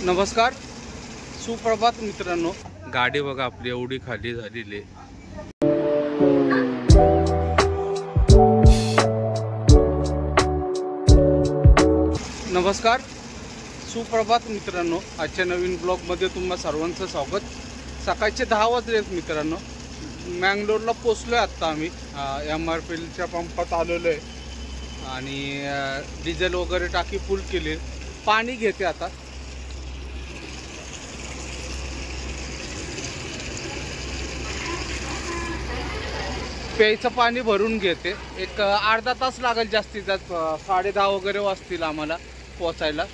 नमस्कार, सुप्रभात मित्रांनो। गाडी बघा आपली एवढी खाली झालेली आहे। नमस्कार, सुप्रभात मित्रांनो। आजच्या नवीन ब्लॉगमध्ये तुम्हा सर्वांचं स्वागत। सकाळचे 10 वाजले आहेत मित्रांनो। मँगलोरला पोचलो आहे आत्ता आम्ही। MRPLच्या पंपात आलेलो आहे आणि डिझेल वगैरे टाकी फुल केली। पाणी घेते आता। प्यायचं पाणी भरून घेते। एक अर्धा तास लागेल जास्तीत जास्त। 10:30 वगैरे वाजतील आम्हाला पोचायला।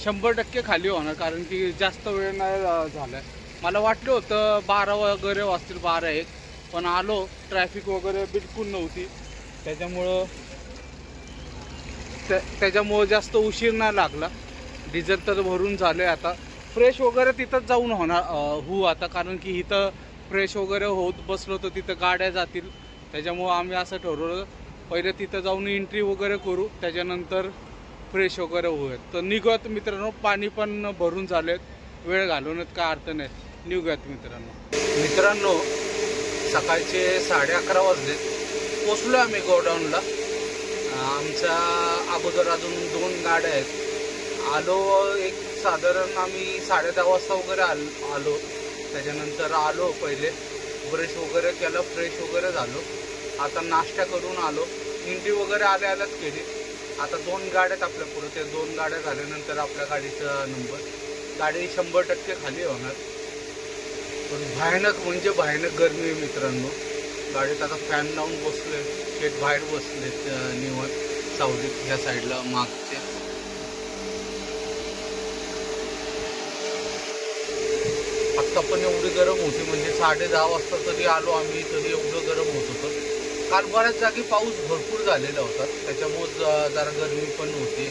100% खाली होणार, कारण की जास्त वेळ नाही झाला। मला वाटलं होतं 12 वगैरे वाजतील, 12-1, पण आलो। ट्रॅफिक वगैरे बिलकुल नव्हती, त्याच्यामुळं जास्त उशीर नाही लागला। डिझेल तर भरून झालं आहे। आता फ्रेश वगैरे तिथंच जाऊन होऊ आता, कारण की इथं फ्रेश वगैरे होत बसलो तर तिथं गाड्या जातील। त्याच्यामुळं आम्ही असं ठरवलं, पहिले तिथं जाऊन एंट्री वगैरे करू, त्याच्यानंतर फ्रेश वगैरे होऊयात। तर निघूयात मित्रांनो। पाणी पण भरून झालेत, वेळ घालवण्यात काय अर्थ नाही। निघूयात मित्रांनो। सकाळचे 11:30 वाजले। पोचलो आम्ही गोडाऊनला। आमच्या अगोदर अजून 2 गाड्या आहेत। आलो एक साधारण आम्ही 10:30 वाजता वगैरे आलो। त्याच्यानंतर आलो, पहिले ब्रश वगैरे केलं, फ्रेश वगैरे झालो। आता नाश्ता करून आलो। एंट्री वगैरे आल्याच केली। आता 2 गाड्या आहेत आपल्या पुढे। ते 2 गाड्या झाल्यानंतर आपल्या गाडीचा नंबर। गाडी 100% खाली होणार। पण भयानक म्हणजे भयानक गरमी आहे मित्रांनो। गाडीत आता फॅन लावून बसले, शेट बाहेर बसले निवड सावलीत ह्या साईडला मागचे। आत्ता पण एवढी गरम होती, म्हणजे 10:30 वाजता तरी आलो आम्ही, तरी एवढं गरम होत होतं। काल बऱ्याच जागी पाऊस भरपूर झालेला होता, त्याच्यामुळं जरा गरमी पण होती।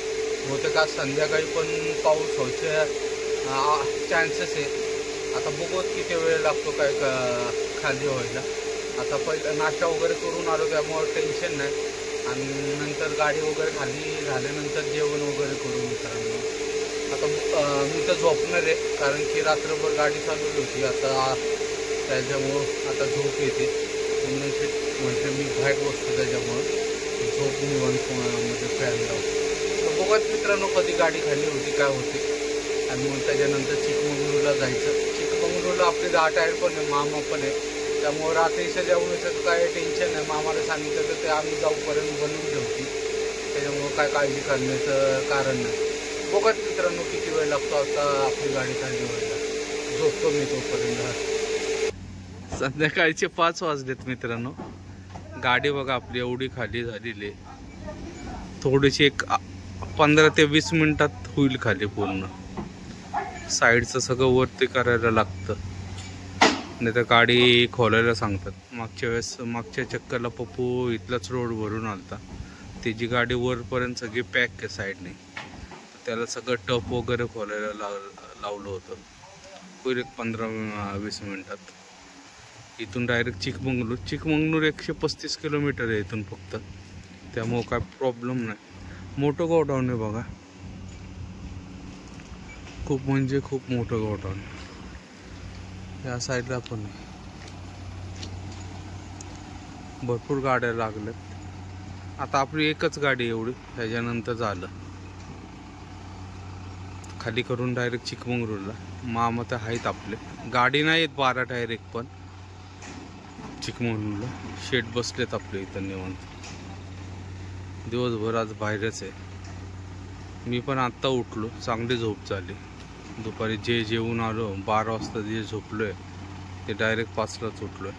बहुतेक आज संध्याकाळी पण पाऊस व्हायचे चान्सेस आहे। आता बघू किती वेळ लागतो काय खाली व्हायला। आता पहिलं नाश्ता वगैरे करून आलो, त्यामुळे टेन्शन नाही। आणि नंतर गाडी वगैरे खाली झाल्यानंतर जेवण वगैरे करू मित्रांनो। आता मी तर झोपणार आहे, कारण की रात्रभर गाडी चालवली होती। आता त्याच्यामुळं आता झोप येते, म्हणजे मी बाहेर बसतो, त्याच्यामुळं झोप निवांत मध्ये फॅन लावतो। तर बघत मित्रांनो कधी गाडी खाली होती काय होते। आणि मग त्याच्यानंतर चिकमंगळूरला जायचं। चिकमंगळूरला आपले 10 टायर पण आहे, मामा पण आहे। त्यामुळं रात्रीच्या जेवणाचं काय टेन्शन नाही। मामाला सांगितलं तर ते आम्ही जाऊपर्यंत बनवून ठेवतील, त्याच्यामुळं काय काळजी करण्याचं कारण नाही। बघत मित्रांनो किती वेळ लागतो आता आपली गाडी खाली व्हायला। झोपतो मी तोपर्यंत। संध्याकाळचे 5 वाजलेत मित्रांनो। गाडी बघा आपली एवढी खाली झालेली। थोडीशी एक 15 ते 20 मिनिटात होईल खाली पूर्ण। साईडचं सगळं वरती करायला लागतं, नाही तर गाडी खोलायला सांगतात। मागच्या चक्करला पप्पू इथलाच रोड भरून आलता। त्याची गाडी वरपर्यंत सगळी पॅक आहे साईडने। त्याला सगळं टप वगैरे खोलायला लावलं होतं। होईल एक 15-20 मिनिटात। इथून डायरेक्ट चिकमंगळूर 135 किलोमीटर आहे इथून फक्त, त्यामुळं काय प्रॉब्लेम नाही। मोठं गोडाऊन आहे बघा, खूप म्हणजे खूप मोठं गोडाऊन। या साईडला पण भरपूर गाड्या लागल्यात। आता आपली एकच गाडी एवढी, त्याच्यानंतर झालं खाली करून डायरेक्ट चिकमंगळूरला। मामा तर आहेत आपले, गाडी नाही आहेत 12 टायर एक पण। चिकमंगळूरला शेट बसलेत आपले इथं निवांत। दिवसभर आज बाहेरच आहे। मी पण आत्ता उठलो, चांगली झोप झाली। दुपारी जेवून आलो, 12 वाजता जे झोपलोय ते डायरेक्ट 5लाच उठलोय।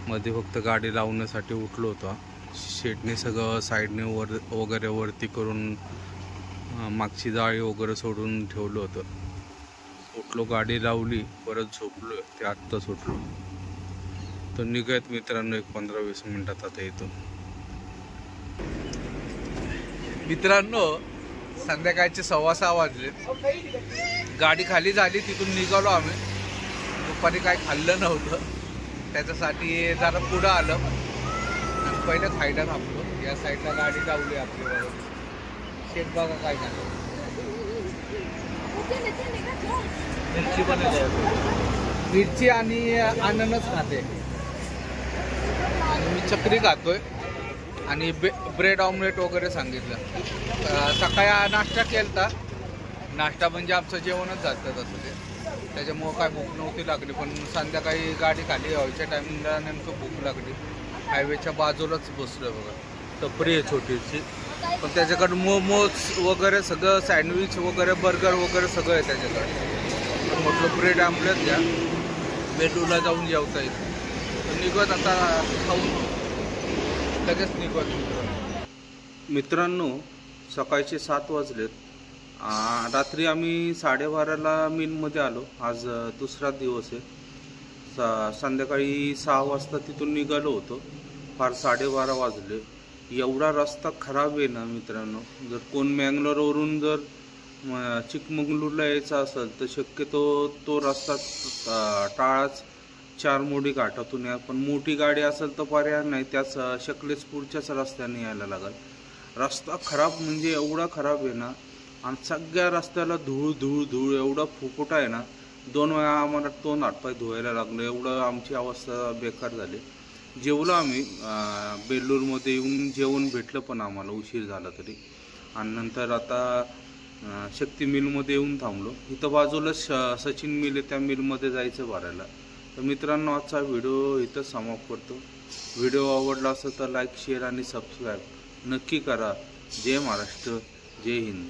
मध्ये फक्त गाडी लावण्यासाठी उठलो होतो। शेटने सगळं साईडने वगैरे वरती करून मागची जाळी वगैरे सोडून ठेवलं होतं। उठलो, गाडी लावली, परत झोपलो, ते आत्ताच उठलो। तर निघायत मित्रांनो एक 15-20 मिनिटात आता इथून। मित्रांनो संध्याकाळचे 6:15 वाजले। गाडी खाली झाली, तिथून निघालो आम्ही। दुपारी काय खाल्लं नव्हतं, त्याच्यासाठी जरा पुढं आलं आणि पहिलं खायला थांबलो। या साईडला गाडी लावली आपली, शेत बघा काय झालं। मिरची पण आहे, मिरची आणि अननस खाते. आणि मी चकरी खातोय आणि ब्रेड ऑमलेट वगैरे सांगितलं. सकाळी नाश्ता केलता. नाश्ता म्हणजे आमचं जेवणच झालं तसं ते, त्याच्यामुळं काय भूक नव्हती लागली. पण संध्याकाळी गाडी खाली व्हायच्या टायमिंगला नेमकं भूक लागली. हायवेच्या बाजूलाच बसलोय बघा, टपरी आहे छोटीशी, पण त्याच्याकडे मोमोज वगैरे सगळं, सँडविच वगैरे, बर्गर वगैरे सगळं आहे त्याच्याकडे. तर म्हटलं ब्रेड आमलेट घ्या, बेडूला जाऊन जेवता येईल. तर निघत आता खाऊन लगेच निघत. मित्रांनो, सकाळचे 7 वाजलेत. रात्री आम्ही 12:30ला मिलमध्ये आलो. आज दुसरा दिवस आहे. संध्याकाळी 6 वाजता तिथून निघालो होतो. फार 12:30 वाजले. एवढा रस्ता खराब आहे ना मित्रांनो. जर कोण मँगलोरवरून जर चिकमंगळूरला यायचं असेल तर शक्यतो तो रस्ता टाळाच. 4 मोडी घाटातून या. पण मोठी गाडी असेल तर पर्याय नाही, त्याच शकलेशपूरच्याच रस्त्याने यायला लागेल. रस्ता खराब म्हणजे एवढा खराब आहे ना, आणि सगळ्या रस्त्याला धूळ धूळ धूळ एवढा फुफुटा आहे ना. 2 वेळा आम्हाला तोंड हातपाय धुवायला लागलं, एवढं आमची अवस्था बेकार झाली. जेवलो आम्ही बेल्लूरमध्ये येऊन, जेवण भेटलं पण आम्हाला उशीर झाला तरी. आणि नंतर आता शक्ती मिलमध्ये येऊन थांबलो. इथं बाजूला सचिन मिल आहे, त्या मिलमध्ये जायचं भरायला. तर मित्रांनो, आजचा व्हिडिओ इथं समाप्त करतो. व्हिडिओ आवडला असेल तर लाईक, शेअर आणि सबस्क्राईब नक्की करा. जय महाराष्ट्र, जय हिंद.